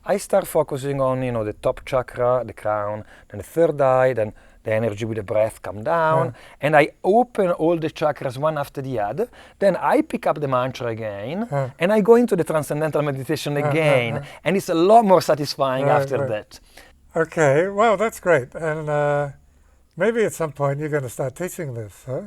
I start focusing on, the top chakra, the crown, then the third eye, then the energy with the breath come down, and I open all the chakras one after the other. Then I pick up the mantra again, and I go into the transcendental meditation again, and it's a lot more satisfying after that. Okay, well, that's great. And maybe at some point you're going to start teaching this, huh?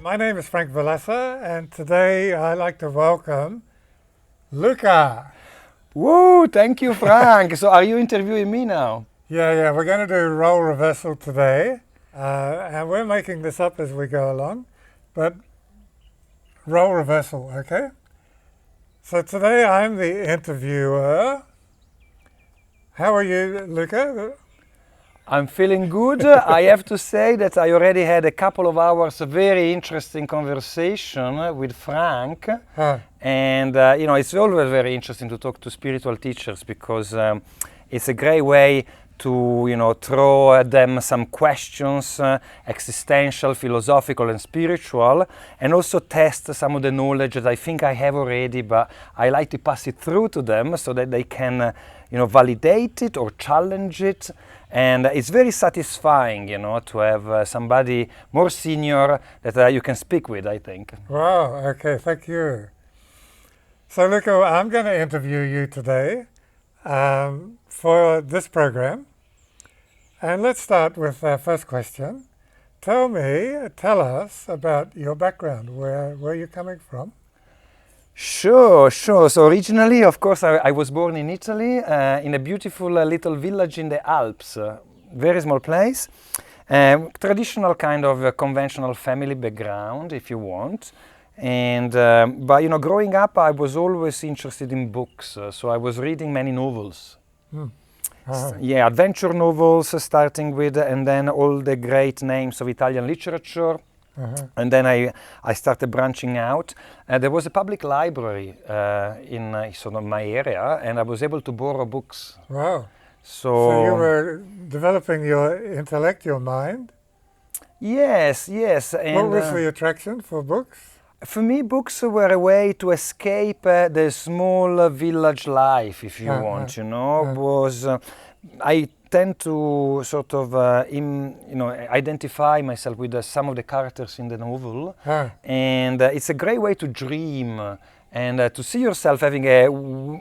My name is Vilaasa, and today I'd like to welcome Luca. Whoa, thank you, Frank. So are you interviewing me now? Yeah, we're going to do role reversal today, and we're making this up as we go along, but role reversal, okay? So today I'm the interviewer. How are you, Luca? I'm feeling good. I have to say that I already had a couple of hours of very interesting conversation with Frank. And, it's always very interesting to talk to spiritual teachers because it's a great way to, throw at them some questions, existential, philosophical and spiritual, and also test some of the knowledge that I think I have already, but I like to pass it through to them so that they can, validate it or challenge it. And it's very satisfying, to have somebody more senior that you can speak with, I think. Wow, okay, thank you. So, Luca, I'm going to interview you today for this program. And let's start with our first question. Tell us about your background, where you're coming from. Sure. So originally, of course, I was born in Italy, in a beautiful little village in the Alps, very small place. Traditional kind of conventional family background, if you want. And but growing up, I was always interested in books, so I was reading many novels. Adventure novels starting with, and then all the great names of Italian literature. And then I started branching out. There was a public library in my area, and I was able to borrow books. Wow. So you were developing your intellect, your mind? Yes. And what was the attraction for books? For me, books were a way to escape the small village life, if you want, I tend to sort of, identify myself with some of the characters in the novel. And it's a great way to dream and to see yourself having a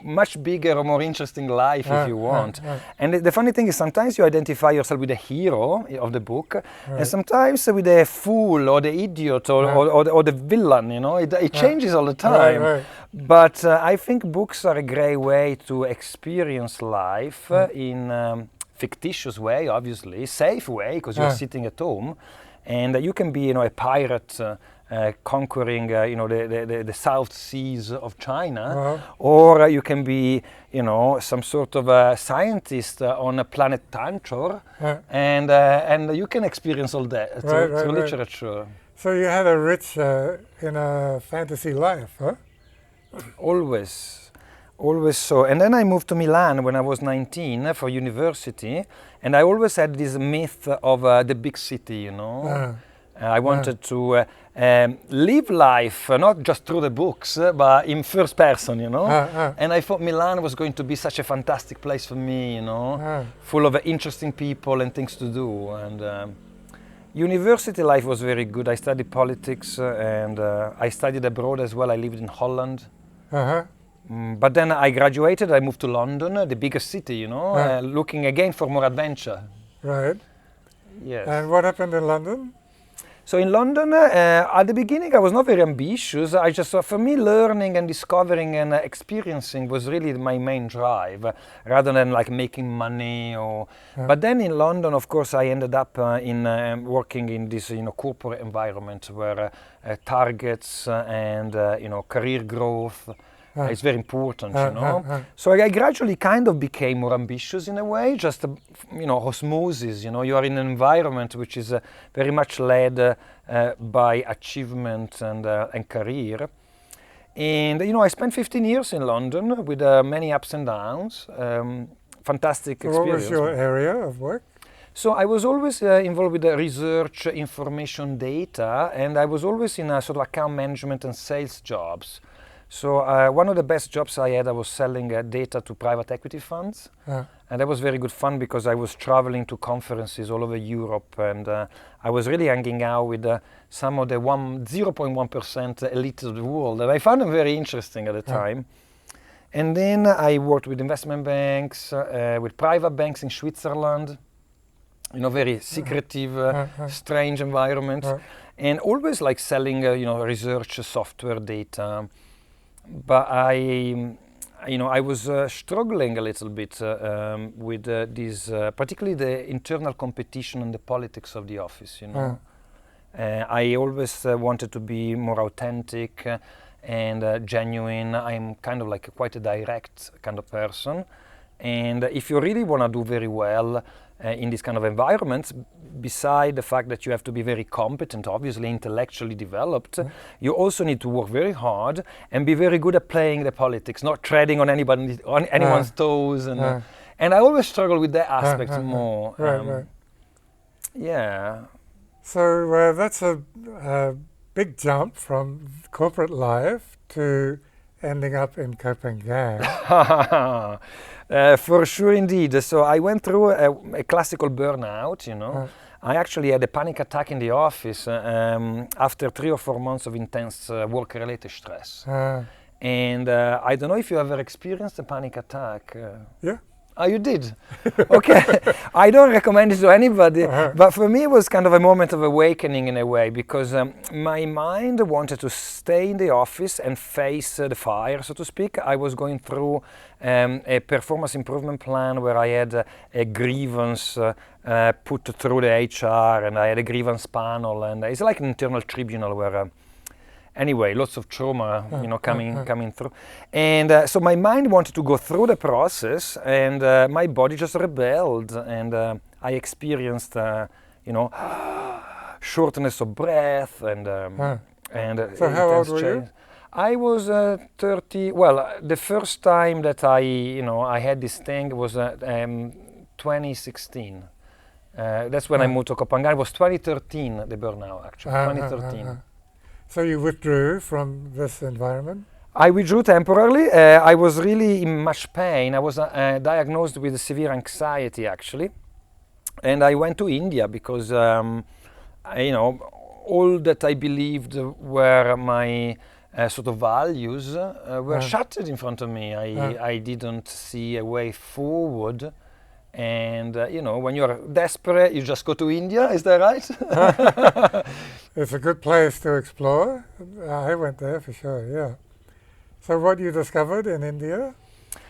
much bigger or more interesting life, if you want. And the funny thing is sometimes you identify yourself with the hero of the book, and sometimes with the fool or the idiot or the villain, it changes all the time. But I think books are a great way to experience life in fictitious way, obviously, safe way, because you're sitting at home, and you can be, a pirate conquering, the South Seas of China, or you can be, some sort of a scientist on a planet Tantra, and you can experience all that through literature. So you had a rich fantasy life, huh? Always so. And then I moved to Milan when I was 19 for university, and I always had this myth of the big city, I wanted to live life, not just through the books, but in first person, And I thought Milan was going to be such a fantastic place for me, full of interesting people and things to do. And university life was very good. I studied politics and I studied abroad as well. I lived in Holland. But then I graduated, I moved to London, the biggest city, looking again for more adventure. Right. Yes. And what happened in London? So in London, at the beginning, I was not very ambitious. I just, for me, learning and discovering and experiencing was really my main drive, rather than like making money or. But then in London, of course, I ended up in working in this, corporate environment where targets and career growth. It's very important, So I gradually kind of became more ambitious in a way, just, osmosis, you are in an environment which is very much led by achievement and career. And, I spent 15 years in London with many ups and downs, fantastic experience. What was your area of work? So I was always involved with the research, information, data, and I was always in sort of account management and sales jobs. So one of the best jobs I had, I was selling data to private equity funds. And that was very good fun because I was traveling to conferences all over Europe, and I was really hanging out with some of the 0.1% elite of the world. And I found them very interesting at the time. And then I worked with investment banks, with private banks in Switzerland, very secretive, strange environments. And always like selling, research, software, data. But I was struggling a little bit with this, particularly the internal competition and the politics of the office. I always wanted to be more authentic and genuine. I'm kind of like quite a direct kind of person. And if you really want to do very well in this kind of environments, beside the fact that you have to be very competent, obviously intellectually developed, you also need to work very hard and be very good at playing the politics, not treading on anyone's toes. And I always struggle with that aspect more. Right. Yeah. So that's a big jump from corporate life to ending up in Koh Phangan. For sure, indeed. So I went through a classical burnout, I actually had a panic attack in the office after 3 or 4 months of intense work-related stress. And I don't know if you ever experienced a panic attack. Yeah. Oh, you did? Okay. I don't recommend it to anybody, but for me it was kind of a moment of awakening in a way, because my mind wanted to stay in the office and face the fire, so to speak. I was going through a performance improvement plan where I had a grievance put through the HR, and I had a grievance panel, and it's like an internal tribunal where anyway, lots of trauma, coming through. And so my mind wanted to go through the process, and my body just rebelled, and I experienced, shortness of breath, and so how old were you? I was 30. Well, the first time that I had this thing was 2016. That's when I moved to Koh Phangan. It was 2013, the burnout, actually, 2013. So you withdrew from this environment? I withdrew temporarily. I was really in much pain. I was diagnosed with severe anxiety, actually. And I went to India because, all that I believed were my sort of values were shattered in front of me. I didn't see a way forward. And, when you're desperate, you just go to India. Is that right? It's a good place to explore. I went there for sure, yeah. So what you discovered in India?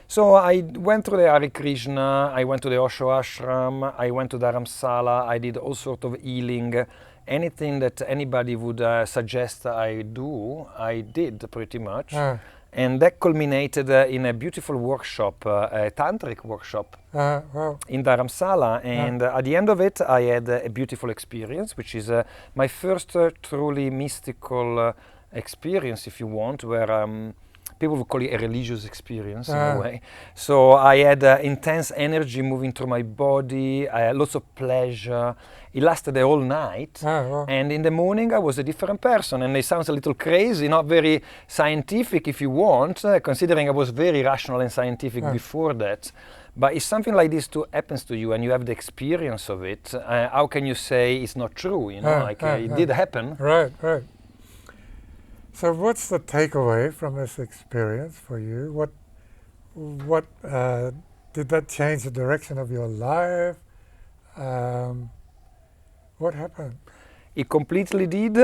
So I went through the Hare Krishna, I went to the Osho Ashram, I went to Dharamsala, I did all sorts of healing. Anything that anybody would suggest I do, I did pretty much. And that culminated in a beautiful workshop, a tantric workshop in Dharamsala. And at the end of it, I had a beautiful experience, which is my first truly mystical experience, if you want, where people would call it a religious experience in a way. So I had intense energy moving through my body, lots of pleasure. It lasted the whole night, and in the morning I was a different person. And it sounds a little crazy, not very scientific if you want, considering I was very rational and scientific before that. But if something like this happens to you and you have the experience of it, how can you say it's not true? It did happen. Right. So what's the takeaway from this experience for you? What did that change the direction of your life? What happened? It completely did.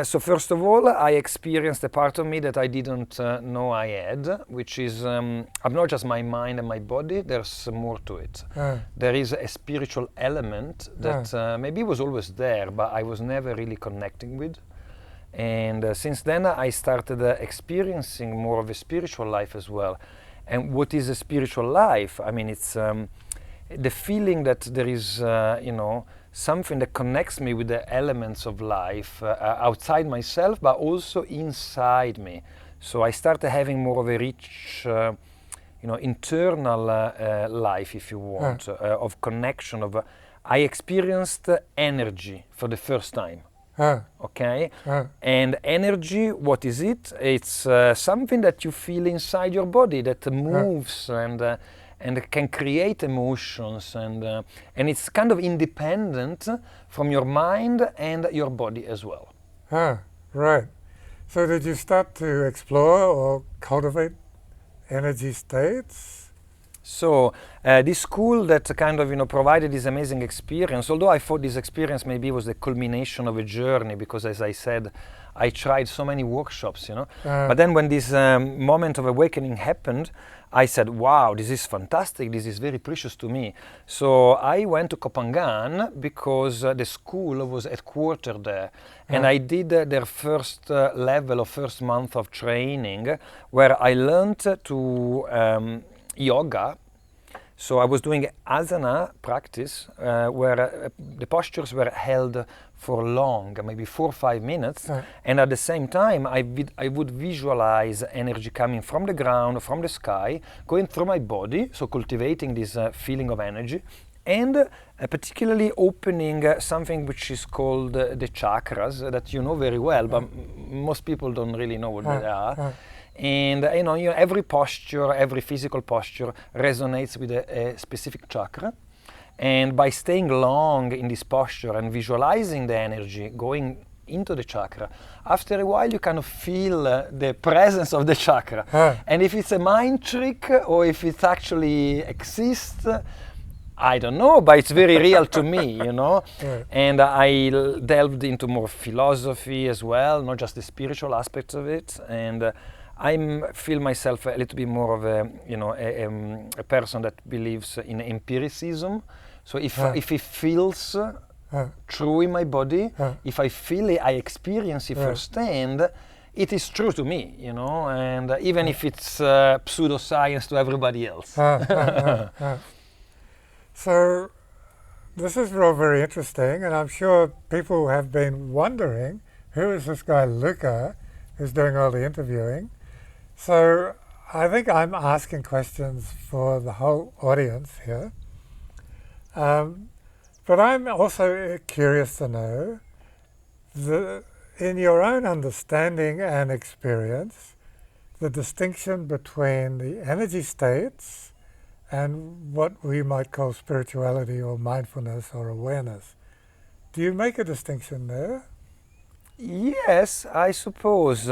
So first of all, I experienced a part of me that I didn't know I had, which is I'm not just my mind and my body. There's more to it. There is a spiritual element that maybe was always there, but I was never really connecting with. And since then, I started experiencing more of a spiritual life as well. And what is a spiritual life? I mean, it's the feeling that there is, something that connects me with the elements of life outside myself, but also inside me. So I started having more of a rich, internal life, if you want, of connection. I experienced energy for the first time. Okay? And energy, what is it? It's something that you feel inside your body that moves and can create emotions, and it's kind of independent from your mind and your body as well. Right. So did you start to explore or cultivate energy states? So this school that kind of provided this amazing experience, although I thought this experience maybe was the culmination of a journey, because as I said, I tried so many workshops, but then when this moment of awakening happened, I said, wow, this is fantastic, this is very precious to me. So I went to Koh Phangan because the school was headquartered there. And I did their first level of first month of training, where I learned to yoga. So I was doing asana practice where the postures were held for long, maybe 4 or 5 minutes, and at the same time I would visualize energy coming from the ground, from the sky, going through my body, so cultivating this feeling of energy, and particularly opening something which is called the chakras, that you know very well, but most people don't really know what they are. And every posture, every physical posture resonates with a specific chakra. And by staying long in this posture and visualizing the energy going into the chakra, after a while you kind of feel the presence of the chakra. And if it's a mind trick or if it actually exists, I don't know, but it's very real to me, And I delved into more philosophy as well, not just the spiritual aspects of it. And I feel myself a little bit more of a person that believes in empiricism. So if it feels true in my body, if I feel it, I experience it firsthand, it is true to me, and even if it's pseudoscience to everybody else. So this is all very interesting, and I'm sure people have been wondering, who is this guy Luca who's doing all the interviewing? So I think I'm asking questions for the whole audience here. But I'm also curious to know, in your own understanding and experience, the distinction between the energy states and what we might call spirituality or mindfulness or awareness. Do you make a distinction there? Yes, I suppose.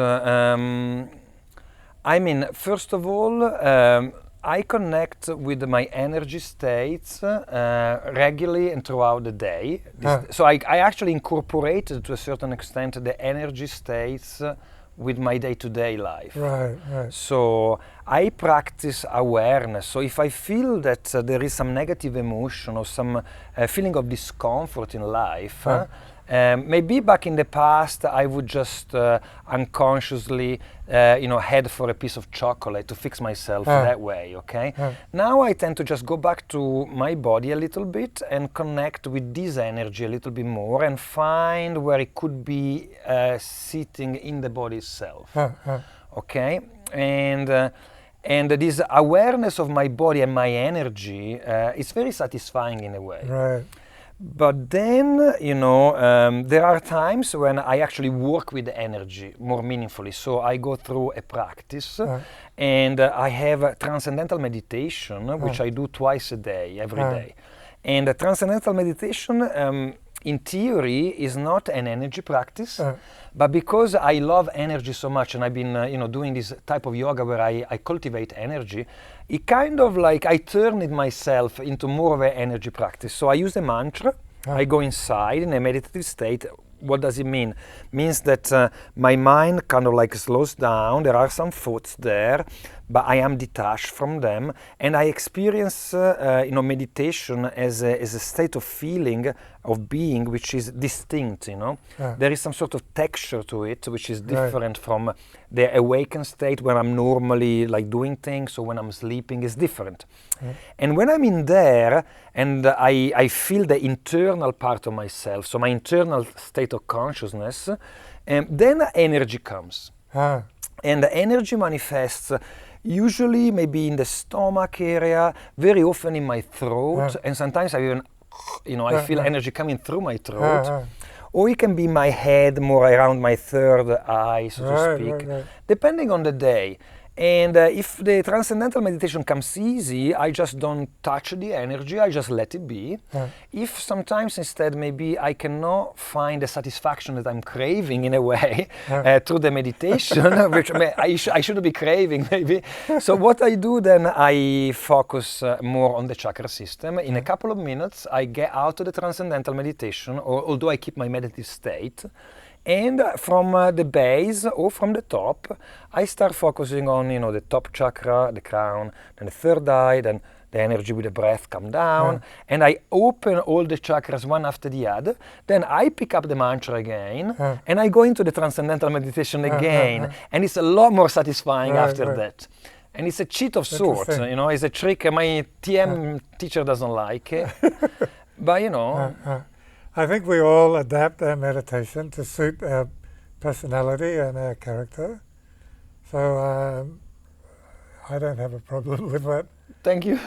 First of all, I connect with my energy states regularly and throughout the day. So I actually incorporated to a certain extent the energy states with my day-to-day life. Right. So I practice awareness. So if I feel that there is some negative emotion or some feeling of discomfort in life, maybe back in the past I would just unconsciously head for a piece of chocolate to fix myself that way, okay? Now I tend to just go back to my body a little bit and connect with this energy a little bit more and find where it could be sitting in the body itself, okay? And this awareness of my body and my energy is very satisfying in a way. Right. But then, there are times when I actually work with the energy more meaningfully. So I go through a practice and I have a transcendental meditation, which I do twice a day, every day. And the transcendental meditation, in theory, is not an energy practice, but because I love energy so much and I've been doing this type of yoga where I cultivate energy, it kind of like I turn it myself into more of an energy practice. So I use a mantra, I go inside in a meditative state what does it mean? Means that my mind kind of like slows down. There are some thoughts there, but I am detached from them, and I experience meditation as a state of feeling, of being, which is distinct. There is some sort of texture to it, which is different from the awakened state where I'm normally like doing things, or when I'm sleeping is different. And when I'm in there and I feel the internal part of myself, so my internal state of consciousness, then energy comes. And the energy manifests usually maybe in the stomach area, very often in my throat, and sometimes I even, I feel energy coming through my throat. Or it can be my head, more around my third eye, so to speak, depending on the day. And if the transcendental meditation comes easy, I just don't touch the energy, I just let it be. If sometimes instead maybe I cannot find the satisfaction that I'm craving in a way through the meditation, which I shouldn't be craving maybe. So what I do then, I focus more on the chakra system. In a couple of minutes, I get out of the transcendental meditation, although I keep my meditative state. And from the base or from the top, I start focusing on, the top chakra, the crown, then the third eye, then the energy with the breath come down, and I open all the chakras one after the other. Then I pick up the mantra again, and I go into the transcendental meditation again, and it's a lot more satisfying after that. And it's a cheat of sorts, it's a trick. My TM teacher doesn't like it, but I think we all adapt our meditation to suit our personality and our character. So I don't have a problem with that. Thank you.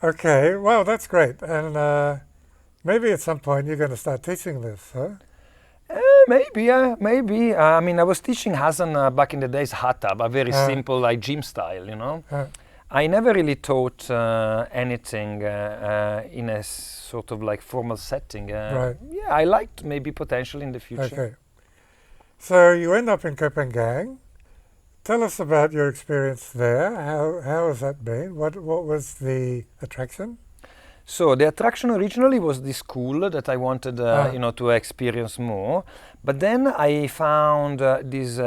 Okay, well, that's great. And maybe at some point you're going to start teaching this, huh? Maybe. I mean, I was teaching Hassan back in the days, Hatha, but very simple, like gym style, I never really taught anything in a sort of like formal setting. Yeah, I liked maybe potentially in the future. Okay. So you end up in Koh Phangan. Tell us about your experience there. How has that been? What was the attraction? So the attraction originally was the school that I wanted, to experience more. But then I found this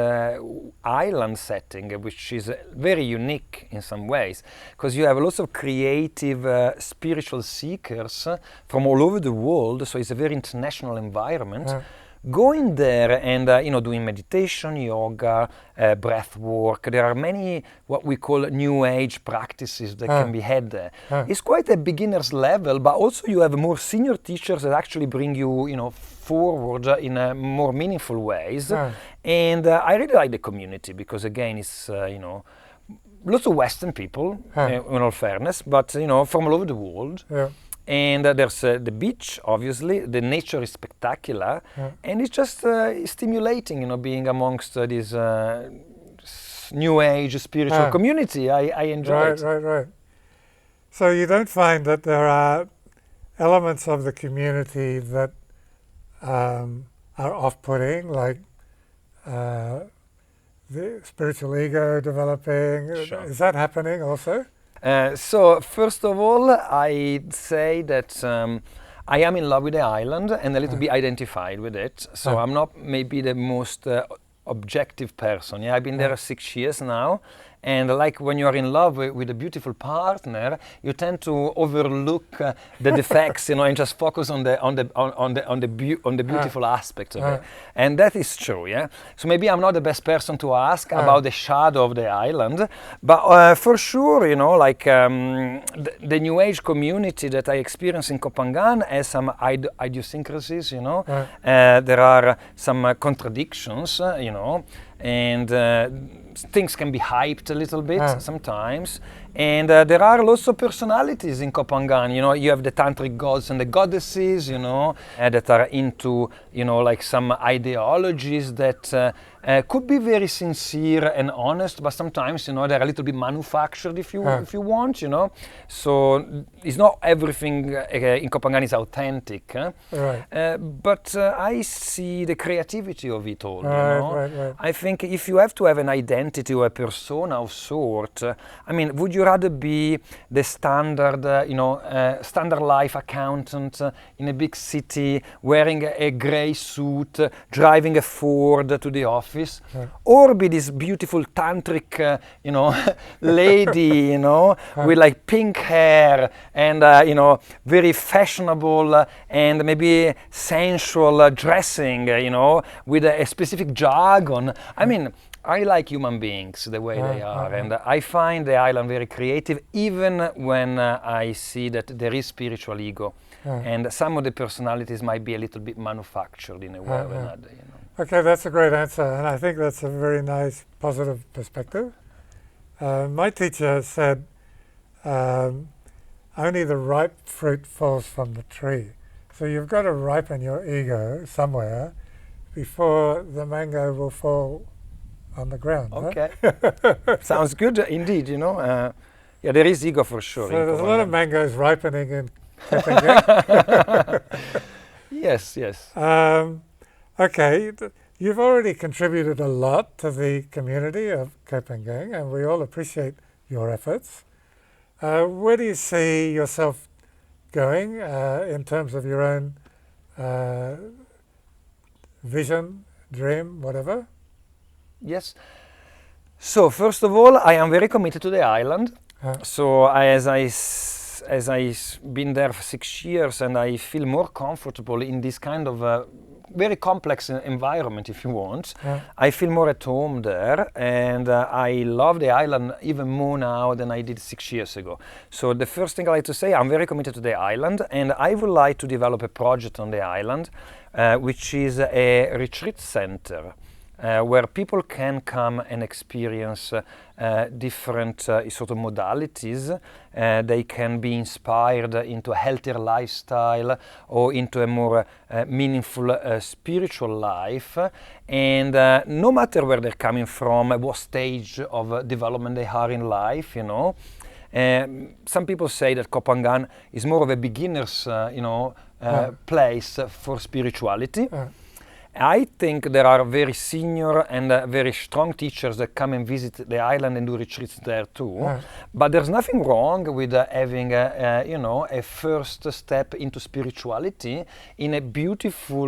island setting, which is very unique in some ways, because you have lots of creative spiritual seekers from all over the world. So it's a very international environment. Going there and doing meditation, yoga, breath work. There are many what we call new age practices that can be had there. It's quite a beginner's level, but also you have more senior teachers that actually bring you, forward in more meaningful ways. And I really like the community because again, it's lots of Western people, in all fairness, but from all over the world. And there's the beach, obviously. The nature is spectacular, and it's just stimulating, being amongst this new age spiritual community. I enjoy it. Right. So you don't find that there are elements of the community that are off-putting, like the spiritual ego developing? Sure. Is that happening also? So first of all, I'd say that I am in love with the island and a little bit identified with it. So I'm not maybe the most objective person. I've been there 6 years now. And like when you are in love with a beautiful partner, you tend to overlook the defects, and just focus on the beautiful aspects of it. And that is true, So maybe I'm not the best person to ask about the shadow of the island, but for sure, the New Age community that I experience in Koh Phangan has some idiosyncrasies, there are some contradictions, and things can be hyped a little bit sometimes. And there are lots of personalities in Koh Phangan. You have the tantric gods and the goddesses, that are into, some ideologies that could be very sincere and honest, but sometimes, they're a little bit manufactured if you want, So it's not everything in Koh Phangan is authentic. But I see the creativity of it all, Right. I think if you have to have an identity or a persona of sort, would you you rather be the standard, standard life accountant in a big city, wearing a grey suit, driving a Ford to the office, or be this beautiful tantric, lady, with like pink hair and, very fashionable and maybe sensual dressing, with a specific jargon. I mean, I like human beings the way they are, and I find the island very creative, even when I see that there is spiritual ego, and some of the personalities might be a little bit manufactured in a way or another. Okay, that's a great answer, and I think that's a very nice, positive perspective. My teacher said, only the ripe fruit falls from the tree. So you've got to ripen your ego somewhere before the mango will fall on the ground. Okay. Sounds good indeed, Yeah, there is ego for sure. So there's a lot of mangoes ripening in Koh Phangan. Yes. Okay, you've already contributed a lot to the community of Koh Phangan, and we all appreciate your efforts. Where do you see yourself going in terms of your own vision, dream, whatever? Yes. So first of all, I am very committed to the island. So as I've been there for 6 years, and I feel more comfortable in this kind of very complex environment, if you want. I feel more at home there, and I love the island even more now than I did 6 years ago. So the first thing I like to say, I'm very committed to the island, and I would like to develop a project on the island, which is a retreat center. Where people can come and experience different sort of modalities. They can be inspired into a healthier lifestyle or into a more meaningful spiritual life. And no matter where they're coming from, what stage of development they are in life, some people say that Koh Phangan is more of a beginner's, place for spirituality. I think there are very senior and very strong teachers that come and visit the island and do retreats there too. But there's nothing wrong with having a first step into spirituality in a beautiful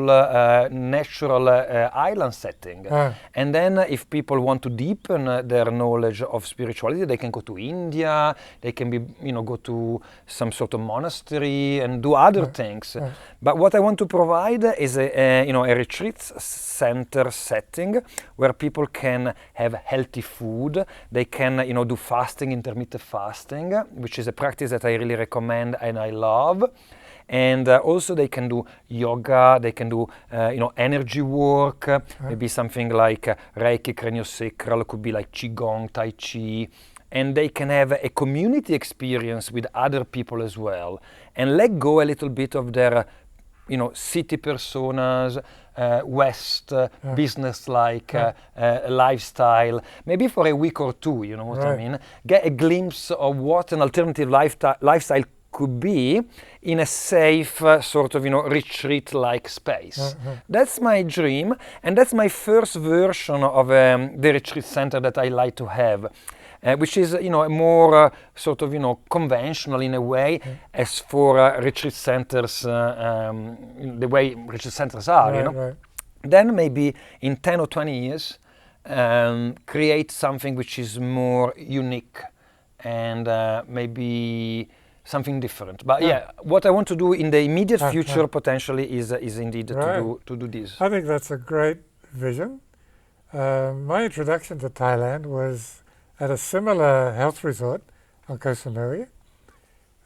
natural island setting. And then if people want to deepen their knowledge of spirituality, they can go to India, they can go to some sort of monastery and do other things. But what I want to provide is a retreat center setting where people can have healthy food. They can do fasting, intermittent fasting, which is a practice that I really recommend and I love. And also they can do yoga, they can do energy work, maybe something like Reiki, craniosacral, could be like Qigong, Tai Chi. And they can have a community experience with other people as well, and let go a little bit of their city personas, West, business-like lifestyle, maybe for a week or two, you know what I mean? Get a glimpse of what an alternative lifestyle could be in a safe sort of, retreat-like space. That's my dream, and that's my first version of the retreat center that I like to have. Which is, more sort of, conventional in a way, as for retreat centers, the way retreat centers are, Then maybe in 10 or 20 years, create something which is more unique and maybe something different. But what I want to do in the immediate future potentially is indeed to do this. I think that's a great vision. My introduction to Thailand was at a similar health resort on Koh Samui,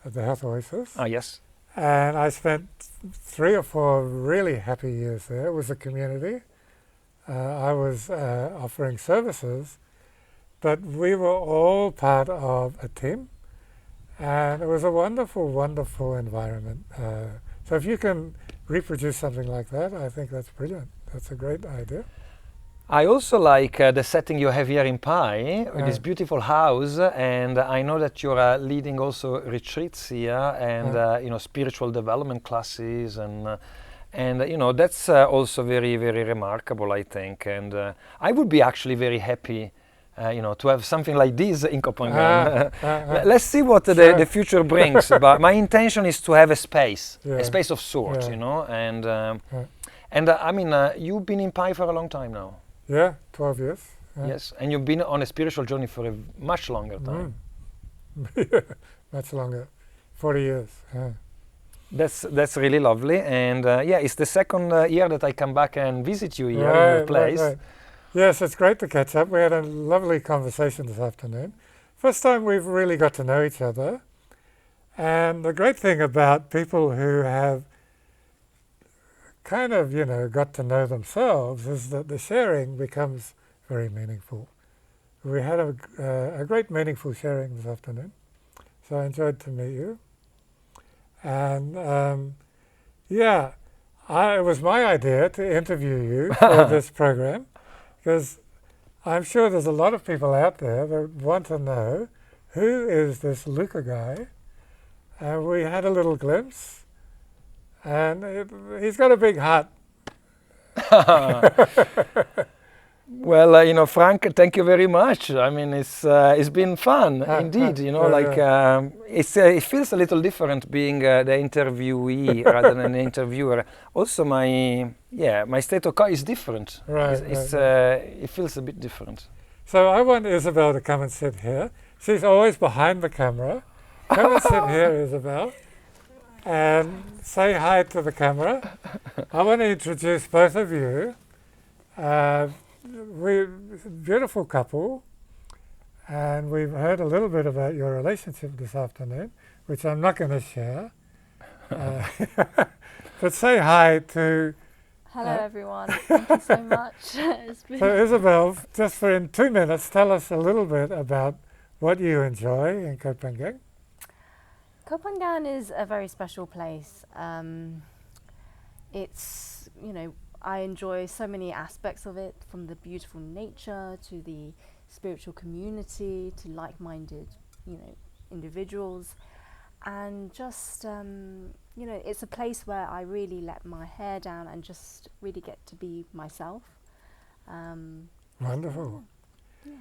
at the Health Oasis. Yes. And I spent 3 or 4 really happy years there. It was a community. I was offering services, but we were all part of a team. And it was a wonderful, wonderful environment. So if you can reproduce something like that, I think that's brilliant. That's a great idea. I also like the setting you have here in Pai, with this beautiful house, and I know that you're leading also retreats here and spiritual development classes, and that's also very, very remarkable, I think. And I would be actually very happy to have something like this in Koh Phangan. Let's see what the future brings. But my intention is to have a space of sorts, and I mean, you've been in Pai for a long time now. Yeah, 12 years. Yes, and you've been on a spiritual journey for a much longer time. Much longer, 40 years. That's really lovely, and it's the second year that I come back and visit you here in your place. Right. Yes, it's great to catch up. We had a lovely conversation this afternoon. First time we've really got to know each other. And the great thing about people who have kind of, got to know themselves is that the sharing becomes very meaningful. We had a great meaningful sharing this afternoon. So I enjoyed to meet you. And it was my idea to interview you for this program, because I'm sure there's a lot of people out there that want to know who is this Luca guy. And we had a little glimpse, and he's got a big heart. Well, Frank, thank you very much. I mean, it's been fun, indeed. It feels a little different being the interviewee rather than the interviewer. Also, my state of is different. Right. It feels a bit different. So I want Isabel to come and sit here. She's always behind the camera. Come and sit here, Isabel, and say hi to the camera. I want to introduce both of you. We're a beautiful couple, and we've heard a little bit about your relationship this afternoon, which I'm not going to share. But say hi to... Hello everyone, thank you so much. So Isabel, just for in 2 minutes, tell us a little bit about what you enjoy in Koh Phangan. Koh Phangan is a very special place. It's, I enjoy so many aspects of it, from the beautiful nature to the spiritual community to like-minded, individuals, and just, it's a place where I really let my hair down and just really get to be myself. Wonderful. Yeah.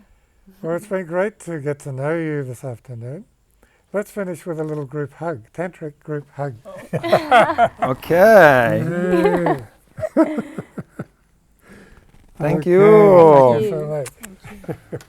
Well, it's been great to get to know you this afternoon. Let's finish with a little group hug, tantric group hug. Okay. Thank you. Thank you so much. Thank you.